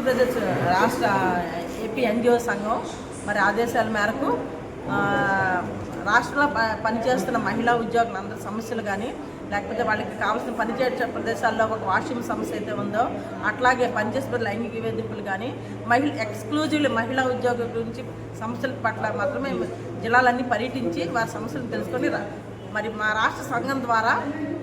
ఆంధ్రప్రదేశ్ రాష్ట్ర AP NGO సంఘం మరి ఆదేశాల మేరకు రాష్ట్రంలో పనిచేస్తున్న మహిళా ఉద్యోగులందరి సమస్యలు కానీ లేకపోతే వాళ్ళకి కావాల్సిన పనిచేసే ప్రదేశాల్లో ఒక వాష్రూమ్ సమస్య అయితే ఉందో అట్లాగే పనిచేసే లైంగిక వేధింపులు కానీ ఎక్స్క్లూజివ్లీ మహిళా ఉద్యోగుల గురించి సమస్యల పట్ల మాత్రమే జిల్లాలన్నీ పర్యటించి వారి సమస్యలను తెలుసుకొని మరి మా రాష్ట్ర సంఘం ద్వారా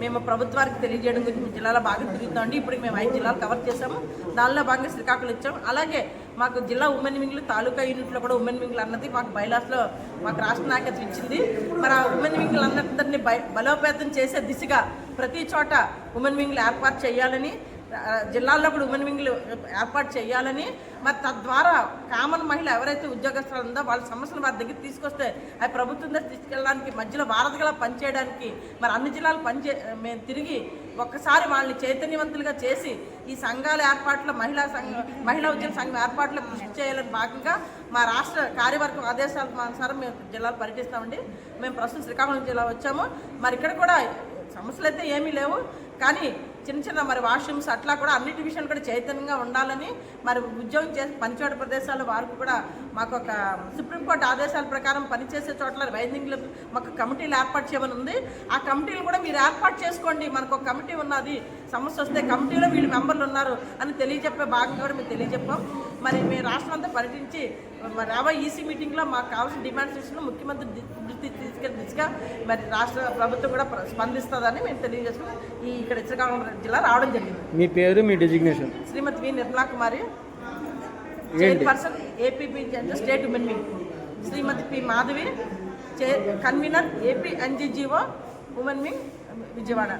మేము ప్రభుత్వానికి తెలియజేయడం గురించి జిల్లాలో బాగా తిరుగుతామండి. ఇప్పుడు మేము 5 జిల్లాలు కవర్ చేసాము. దానిలో భాగంగా శ్రీకాకుళం ఇచ్చాము. అలాగే మాకు జిల్లా ఉమెన్ వింగ్లు తాలూకా యూనిట్లో కూడా ఉమెన్ వింగ్లు అన్నది మాకు బైలాస్లో మాకు రాష్ట్ర నాయకత్వం ఇచ్చింది. మరి ఆ ఉమెన్ వింగ్లు అందరినీ బలోపేతం చేసే దిశగా ప్రతి చోట ఉమెన్ వింగ్లు ఏర్పాటు చేయాలని, జిల్లాల్లో కూడా ఉమెన్ వింగ్లు ఏర్పాటు చేయాలని, మరి తద్వారా కామన్ మహిళ ఎవరైతే ఉద్యోగస్తులు ఉందో వాళ్ళ సమస్యలు వారి దగ్గర తీసుకొస్తే అవి ప్రభుత్వం దగ్గర తీసుకెళ్ళడానికి మధ్యలో వారధిగా పనిచేయడానికి మరి అన్ని జిల్లాలు మేము తిరిగి ఒక్కసారి వాళ్ళని చైతన్యవంతులుగా చేసి ఈ సంఘాల ఏర్పాట్లో మహిళా ఉద్యోగ సంఘం ఏర్పాట్లో కృషి చేయాలని భాగంగా మా రాష్ట్ర కార్యవర్గం ఆదేశాల అనుసారం మేము జిల్లాలు పర్యటిస్తామండి. మేము ప్రస్తుతం శ్రీకాకుళం జిల్లా వచ్చాము. మరి ఇక్కడ కూడా సమస్యలు అయితే ఏమీ లేవు, కానీ చిన్న మరి వాష్రూమ్స్ అట్లా కూడా అన్నిటి విషయాలు కూడా చైతన్యంగా ఉండాలని మరి ఉద్యోగం చేసి పనిచేయడం ప్రదేశాల వారికి కూడా మాకు ఒక సుప్రీంకోర్టు ఆదేశాల ప్రకారం పనిచేసే చోట్ల వైద్యులు మాకు కమిటీలు ఏర్పాటు చేయమని ఉంది. ఆ కమిటీలు కూడా మీరు ఏర్పాటు చేసుకోండి, మనకు ఒక కమిటీ ఉన్నది, సమస్య వస్తే కమిటీలో వీళ్ళు మెంబర్లు ఉన్నారు అని తెలియజెప్పే భాగంగా కూడా మేము తెలియజెప్పాం. మరి మేము రాష్ట్రం అంతా పర్యటించి రాబోయే ఈసీ మీటింగ్లో మాకు కావాల్సిన డిమాండ్స్ విషయంలో ముఖ్యమంత్రి దృష్టి తీసుకెళ్లి దిశగా మరి రాష్ట్ర ప్రభుత్వం కూడా స్పందిస్తుందని మేము తెలియజేసుకుని ఇక్కడ శ్రీకాకుళం జిల్లా రావడం జరిగింది. మీ పేరు, మీ designation? Shrimati V Nirmala Kumari, chairperson APP state women wing. Shrimati P Madhavi, convener AP NGO women wing Vijayawada.